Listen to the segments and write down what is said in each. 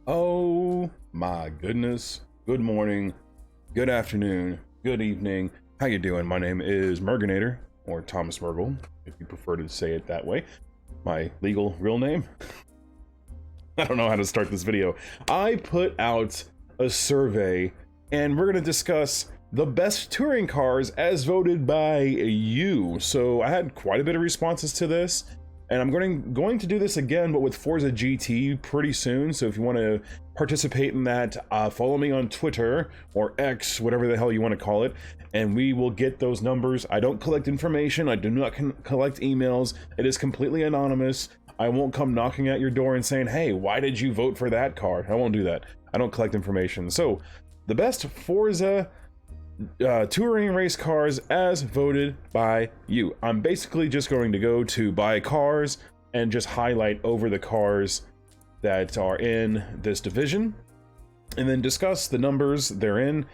Oh my goodness. Good morning, good afternoon, good evening. How you doing? My name is Merginator, or Thomas Mergle, if you prefer to say it that way. My legal real name. I don't know how to start this video. I put out a survey and we're going to discuss the best touring cars as voted by you. So I had quite a bit of responses to this. And I'm going to do this again, but with Forza GT pretty soon. So if you want to participate in that, follow me on Twitter or X, whatever the hell you want to call it, and we will get those numbers. I don't collect information. I do not collect emails. It is completely anonymous. I won't come knocking at your door and saying, hey, why did you vote for that car? I won't do that. I don't collect information. So the best Forza touring race cars as voted by you. I'm basically just going to go to buy cars and just highlight over the cars that are in this division and then discuss the numbers they're in.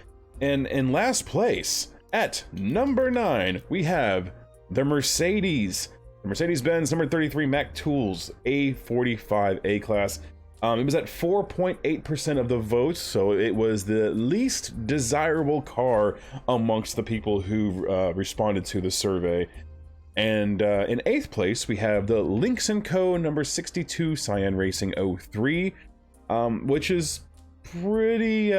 And in last place at number 9 we have the Mercedes-Benz number 33 Mac Tools A45 A-Class. It was at 4.8% of the votes, so it was the least desirable car amongst the people who responded to the survey. And in 8th place, we have the Lynx & Co. number 62 Cyan Racing 03, which is pretty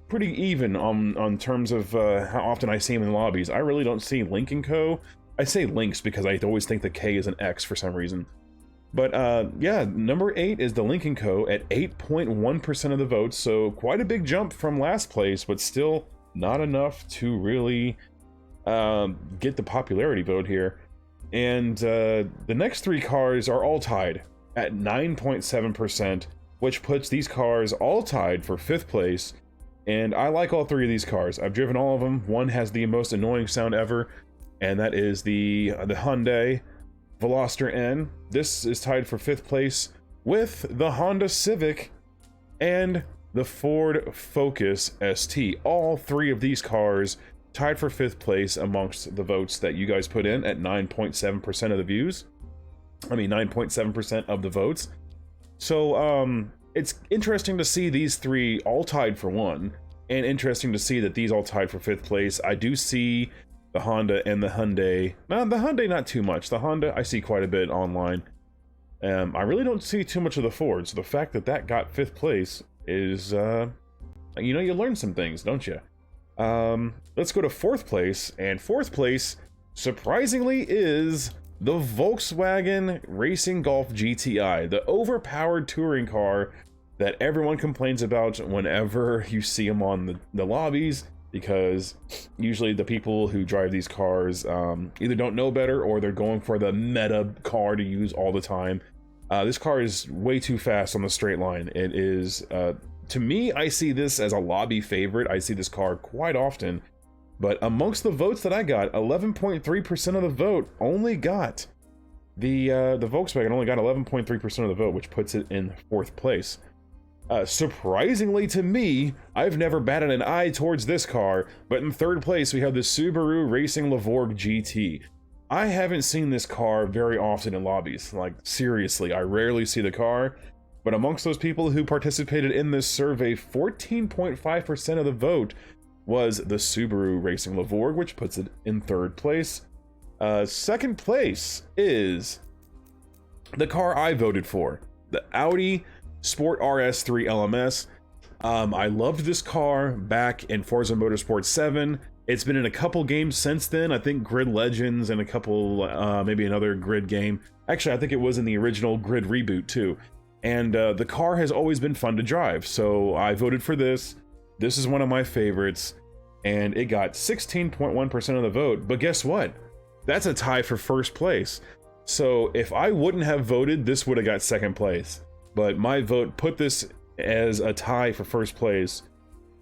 even on terms of how often I see him in lobbies. I really don't see Lynk & Co. I say Lynx because I always think the K is an X for some reason. But yeah, number 8 is the Lynk & Co. at 8.1% of the votes, so quite a big jump from last place, but still not enough to really get the popularity vote here. And the next 3 cars are all tied at 9.7%, which puts these cars all tied for 5th place. And I like all 3 of these cars. I've driven all of them. One has the most annoying sound ever, and that is the Hyundai Veloster N. This is tied for 5th place with the Honda Civic and the Ford Focus ST. All 3 of these cars tied for 5th place amongst the votes that you guys put in at 9.7% of the views. I mean 9.7% of the votes. So it's interesting to see these 3 all tied for 1, and interesting to see that these all tied for 5th place. I do see the Honda and the Hyundai. No, the Hyundai not too much. The Honda I see quite a bit online. I really don't see too much of the Ford. So the fact that that got 5th place is, you know, you learn some things, don't you? Let's go to 4th place, and 4th place, surprisingly, is the Volkswagen Racing Golf GTI, the overpowered touring car that everyone complains about whenever you see them on the lobbies. Because usually the people who drive these cars either don't know better or they're going for the meta car to use all the time. This car is way too fast on the straight line. It is, to me, I see this as a lobby favorite. I see this car quite often. But amongst the votes that I got, 11.3% of the vote only got the Volkswagen only got 11.3% of the vote, which puts it in 4th place. Surprisingly to me, I've never batted an eye towards this car, but in 3rd place we have the Subaru Racing Levorg GT. I haven't seen this car very often in lobbies. Like, seriously, I rarely see the car, but amongst those people who participated in this survey, 14.5% of the vote was the Subaru Racing Levorg, which puts it in 3rd place. 2nd place is the car I voted for, the Audi Sport RS3 LMS. I loved this car back in Forza Motorsport 7. It's been in a couple games since then. I think Grid Legends and a couple, maybe another Grid game. Actually, I think it was in the original Grid reboot too. And the car has always been fun to drive, so I voted for this. This is one of my favorites, and it got 16.1% of the vote. But guess what? That's a tie for 1st place. So if I wouldn't have voted, this would have got 2nd place. But my vote put this as a tie for 1st place.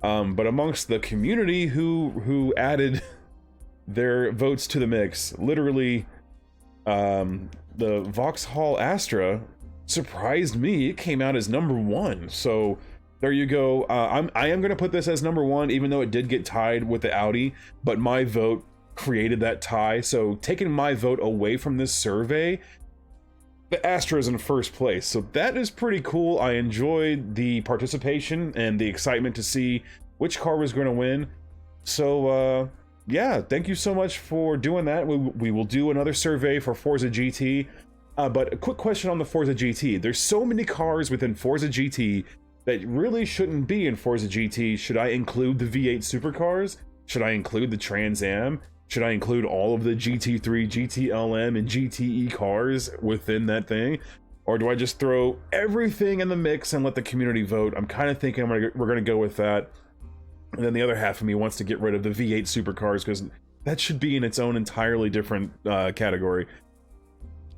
But amongst the community who added their votes to the mix, literally, the Vauxhall Astra surprised me. It came out as number 1. So there you go. I am going to put this as number 1, even though it did get tied with the Audi. But my vote created that tie. So taking my vote away from this survey the Astra is in first place. So that is pretty cool. I enjoyed the participation and the excitement to see which car was going to win. So yeah, thank you so much for doing that. We will do another survey for Forza GT. But a quick question on the Forza GT. There's so many cars within Forza GT that really shouldn't be in Forza GT. Should I include the V8 supercars? Should I include the Trans Am? Should I include all of the GT3, GTLM, and GTE cars within that thing? Or do I just throw everything in the mix and let the community vote? I'm kind of thinking we're going to go with that. And then the other half of me wants to get rid of the V8 supercars because that should be in its own entirely different category.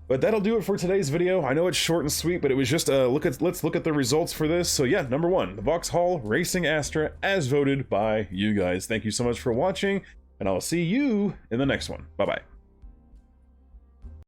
But that'll do it for today's video. I know it's short and sweet, but it was just let's look at the results for this. So yeah, number one, the Vauxhall Racing Astra, as voted by you guys. Thank you so much for watching, and I'll see you in the next one. Bye-bye.